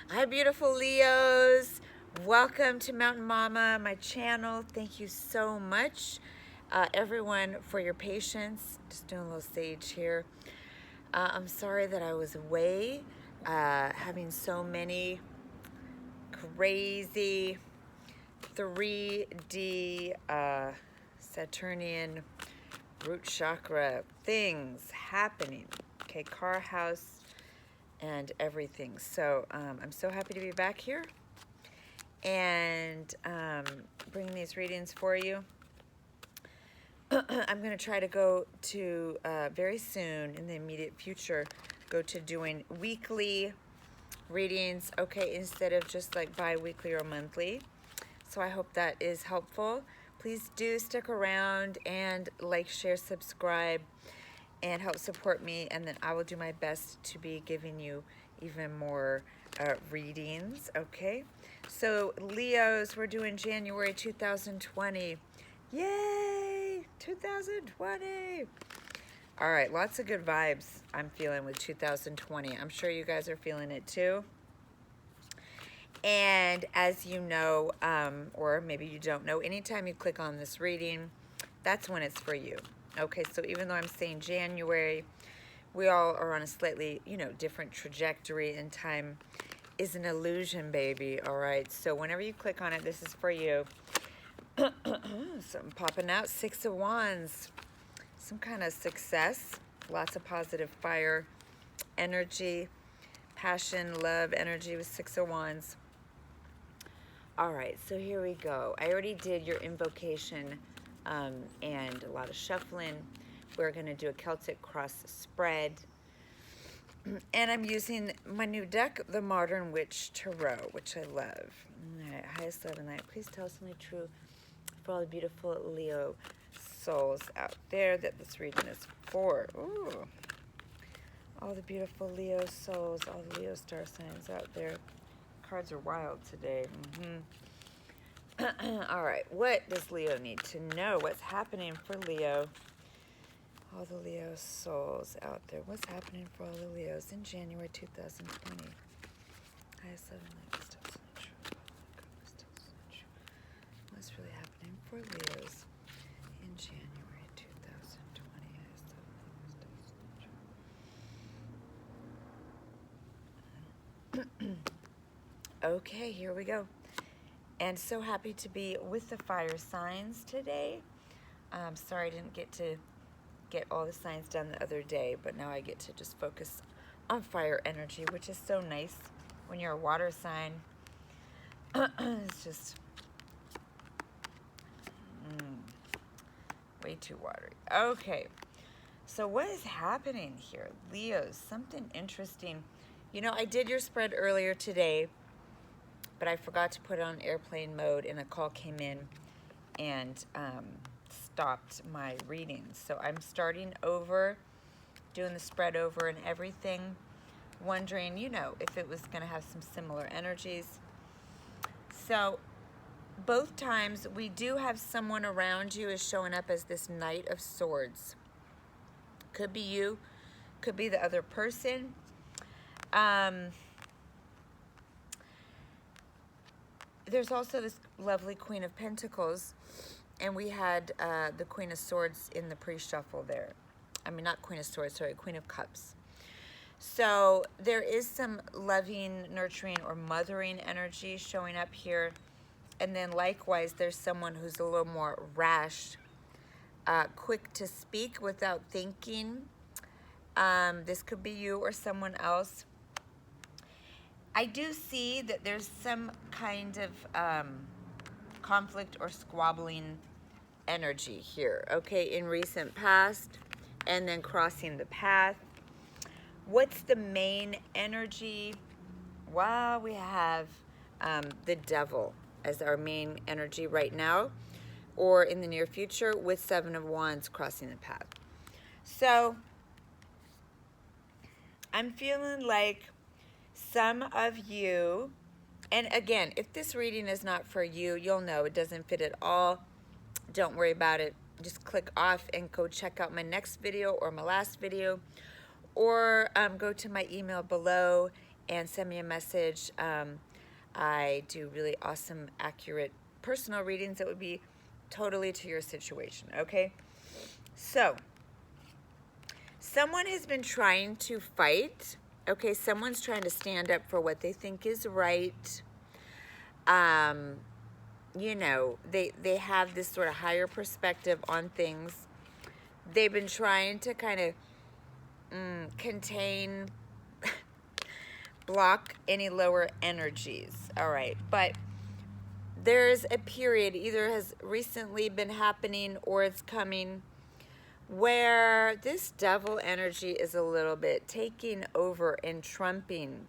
Hi, beautiful Leos. Welcome to Mountain Mama, my channel. Thank you so much, everyone, for your patience. Just doing a little sage here. I'm sorry that I was away, having so many crazy 3D Saturnian root chakra things happening. Okay, car, house, and everything. So I'm so happy to be back here and bringing these readings for you. I'm going to try to go to very soon in the immediate future, go to doing weekly readings, okay, instead of just like bi-weekly or monthly. So I hope that is helpful. Please do stick around and like, share, subscribe, and help support me, and then I will do my best to be giving you even more readings, okay? So Leos, we're doing January 2020. Yay, 2020. All right, lots of good vibes I'm feeling with 2020. I'm sure you guys are feeling it too. And as you know, or maybe you don't know, anytime you click on this reading, that's when it's for you. Okay, so even though I'm saying January, we all are on a slightly, different trajectory, and time is an illusion, baby, all right? So whenever you click on it, this is for you. Something popping out, Six of Wands, some kind of success, lots of positive fire energy, passion, love energy with Six of Wands. All right, so here we go. I already did your invocation and a lot of shuffling. We're going to do a Celtic cross spread. And I'm using my new deck, the Modern Witch Tarot, which I love. All right, highest love and light. Please tell us something true for all the beautiful Leo souls out there that this reading is for. Ooh. All the beautiful Leo souls, all the Leo star signs out there. Cards are wild today. All right, what does Leo need to know? What's happening for Leo? All the Leo souls out there. What's happening for all the Leos in January 2020? Highest love and light. What's really happening for Leos in January 2020? Highest love and light. Okay, here we go. And so happy to be with the fire signs today. Sorry I didn't get to get all the signs done the other day, but now I get to just focus on fire energy, which is so nice when you're a water sign. It's just way too watery. Okay, so what is happening here? Leos, something interesting. I did your spread earlier today, but I forgot to put it on airplane mode, and a call came in and stopped my reading. So I'm starting over, doing the spread over and everything, wondering, if it was going to have some similar energies. So both times we do have someone around you is showing up as this Knight of Swords. Could be you, could be the other person. There's also this lovely Queen of Pentacles, and we had the Queen of Swords in the pre-shuffle there. I mean, not Queen of Swords, sorry, Queen of Cups. So there is some loving, nurturing, or mothering energy showing up here. And then likewise, there's someone who's a little more rash, quick to speak without thinking. This could be you or someone else. I do see that there's some kind of conflict or squabbling energy here, okay, in recent past, and then crossing the path. What's the main energy? Well, we have the Devil as our main energy right now, or in the near future, with Seven of Wands crossing the path. So I'm feeling like some of you, and again, if this reading is not for you, you'll know it doesn't fit at all. Don't worry about it. Just click off and go check out my next video or my last video, or go to my email below and send me a message. I do really awesome, accurate personal readings that would be totally to your situation, okay? So, someone has been trying to fight, okay? Someone's trying to stand up for what they think is right. You know, they have this sort of higher perspective on things. They've been trying to kind of contain, block any lower energies, all right? But there's a period, either has recently been happening or it's coming, where this devil energy is a little bit taking over and trumping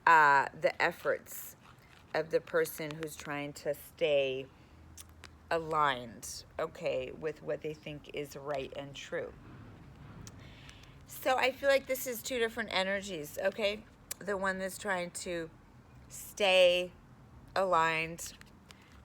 the efforts of the person who's trying to stay aligned, okay, with what they think is right and true. So I feel like this is two different energies, okay? The one that's trying to stay aligned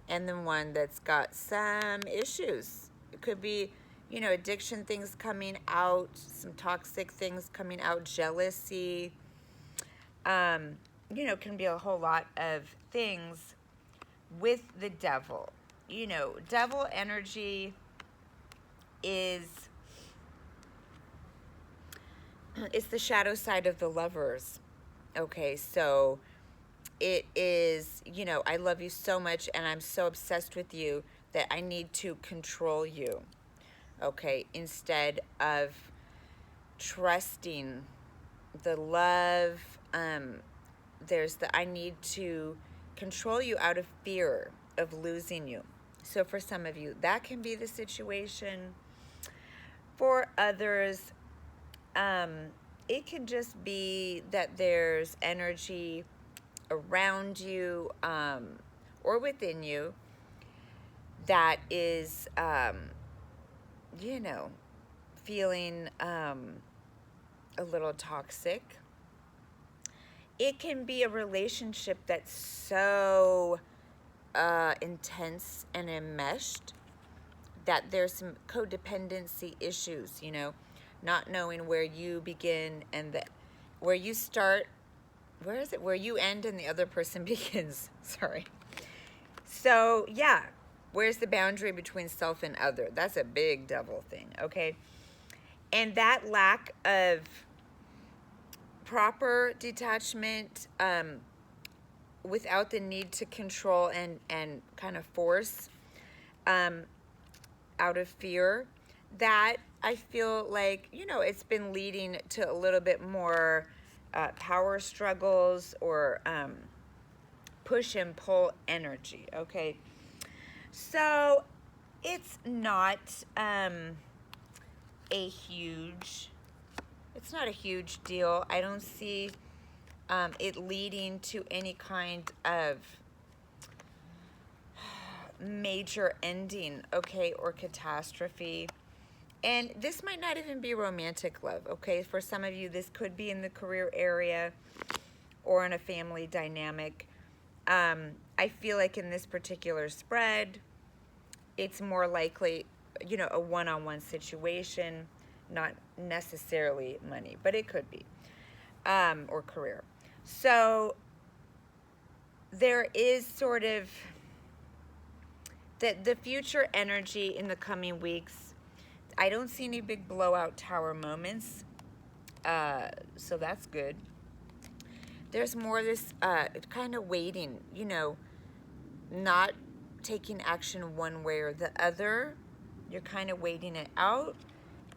and the one that's got some issues. It could be, you know, addiction things coming out, some toxic things coming out, jealousy. You know, can be a whole lot of things with the devil. You know, devil energy is, it's the shadow side of the lovers. Okay, so it is, you know, I love you so much and I'm so obsessed with you that I need to control you. Okay, instead of trusting the love, there's the I need to control you out of fear of losing you. So for some of you, that can be the situation. For others, it can just be that there's energy around you or within you that is, you know, feeling a little toxic. It can be a relationship that's so intense and enmeshed that there's some codependency issues, you know, not knowing where you begin and where you start. Where is it? Where you end and the other person begins. Sorry. So, yeah. Where's the boundary between self and other? That's a big devil thing, okay? And that lack of proper detachment without the need to control and kind of force out of fear, that I feel like, you know, it's been leading to a little bit more power struggles or push and pull energy, okay? So it's not it's not a huge deal. I don't see it leading to any kind of major ending, okay, or catastrophe. And this might not even be romantic love, okay? For some of you, this could be in the career area or in a family dynamic. I feel like in this particular spread, it's more likely, you know, a one-on-one situation, not necessarily money, but it could be, or career. So there is sort of the future energy in the coming weeks. I don't see any big blowout tower moments, so that's good. There's more this kind of waiting, you know, not taking action one way or the other. You're kind of waiting it out,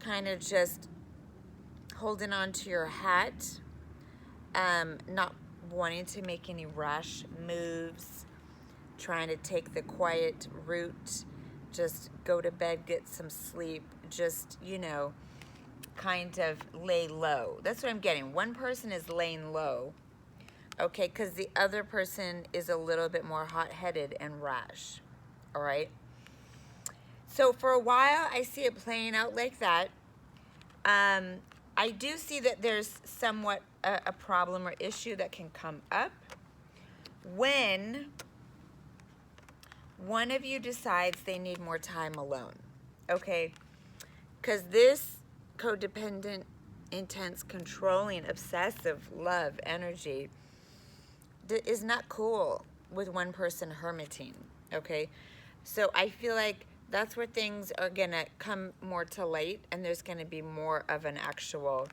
kind of just holding on to your hat, not wanting to make any rash moves, trying to take the quiet route, just go to bed, get some sleep, just, you know, kind of lay low. That's what I'm getting. One person is laying low, okay, because the other person is a little bit more hot-headed and rash, all right? So for a while, I see it playing out like that. I do see that there's somewhat a problem or issue that can come up when one of you decides they need more time alone, okay? Because this codependent intense, controlling, obsessive love energy is not cool with one person hermiting, okay? So I feel like that's where things are gonna come more to light, and there's gonna be more of an actual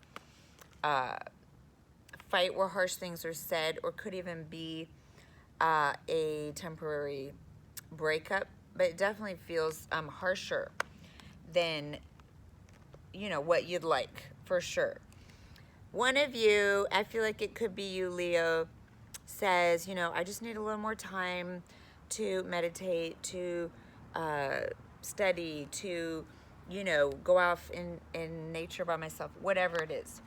fight where harsh things are said, or could even be a temporary breakup, but it definitely feels harsher than, you know, what you'd like, for sure. One of you, I feel like it could be you, Leo, says, you know, I just need a little more time to meditate, to study, to, you know, go off in nature by myself, whatever it is.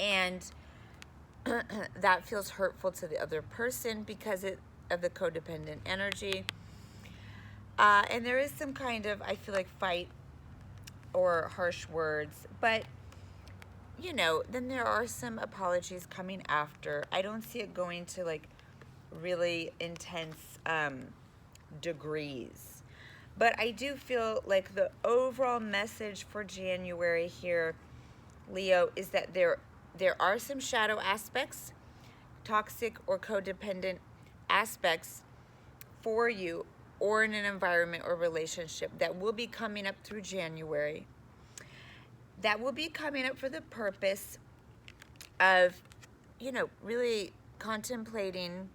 And that feels hurtful to the other person because of the codependent energy. And there is some kind of, I feel like, fight or harsh words, but you know, then there are some apologies coming after. I don't see it going to like really intense degrees. But I do feel like the overall message for January here, Leo, is that there are some shadow aspects, toxic or codependent aspects for you or in an environment or relationship that will be coming up through January. That will be coming up for the purpose of, you know, really contemplating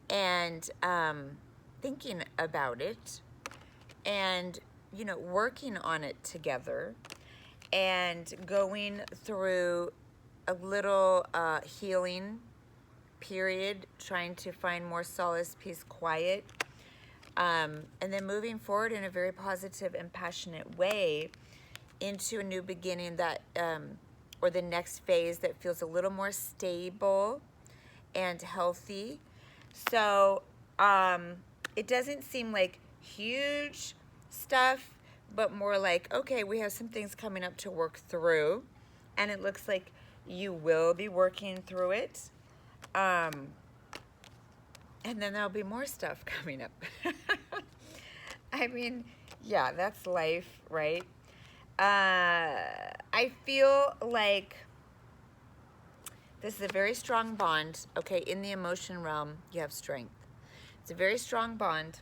and thinking about it and, you know, working on it together and going through a little healing period, trying to find more solace, peace, quiet, and then moving forward in a very positive and passionate way into a new beginning that, or the next phase that feels a little more stable and healthy. So it doesn't seem like huge stuff, but more like, okay, we have some things coming up to work through, and it looks like you will be working through it. And then there'll be more stuff coming up. I mean, yeah, that's life, right? I feel like this is a very strong bond, okay? In the emotion realm, you have strength. It's a very strong bond,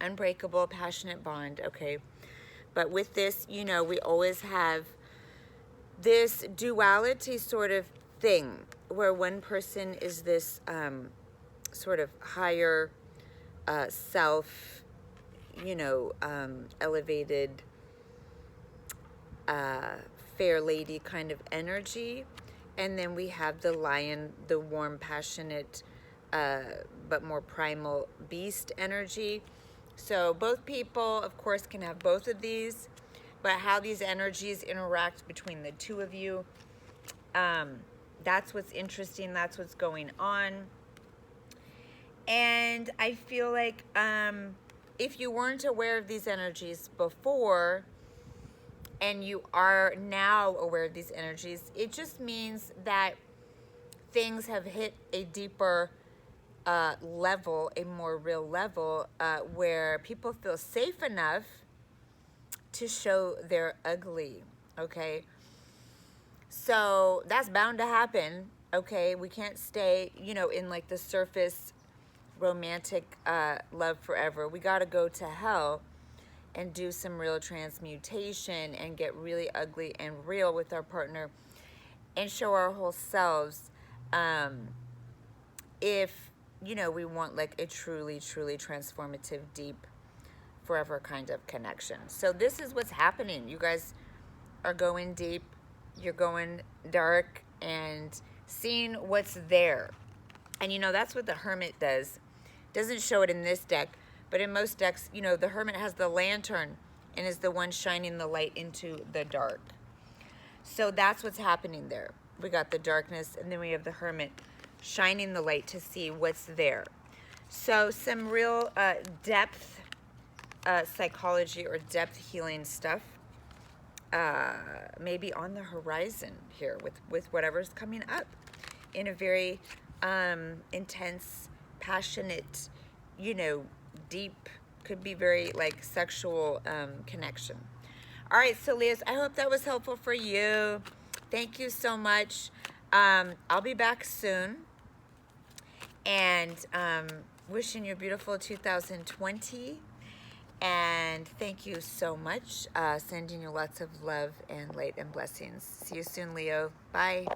unbreakable, passionate bond, okay? But with this, you know, we always have this duality sort of thing where one person is this sort of higher self, you know, elevated, fair lady kind of energy. And then we have the lion, the warm, passionate, but more primal beast energy. So both people, of course, can have both of these, but how these energies interact between the two of you, that's what's interesting. That's what's going on. And I feel like if you weren't aware of these energies before, and you are now aware of these energies, it just means that things have hit a deeper level, a more real level, where people feel safe enough to show their ugly, okay? So that's bound to happen, okay? We can't stay, you know, in like the surface romantic love forever. We got to go to hell and do some real transmutation and get really ugly and real with our partner and show our whole selves, if, you know, we want like a truly, truly transformative, deep, forever kind of connection. So this is what's happening. You guys are going deep, you're going dark, and seeing what's there. And you know, that's what the Hermit does. Doesn't show it in this deck, but in most decks, you know, the Hermit has the lantern and is the one shining the light into the dark. So that's what's happening there. We got the darkness, and then we have the Hermit shining the light to see what's there. So some real depth psychology or depth healing stuff maybe on the horizon here with whatever's coming up in a very intense, passionate, you know, deep, could be very like sexual connection. All right, so Leos, I hope that was helpful for you. Thank you so much. I'll be back soon. And wishing you a beautiful 2020. And thank you so much. Sending you lots of love and light and blessings. See you soon, Leo. Bye.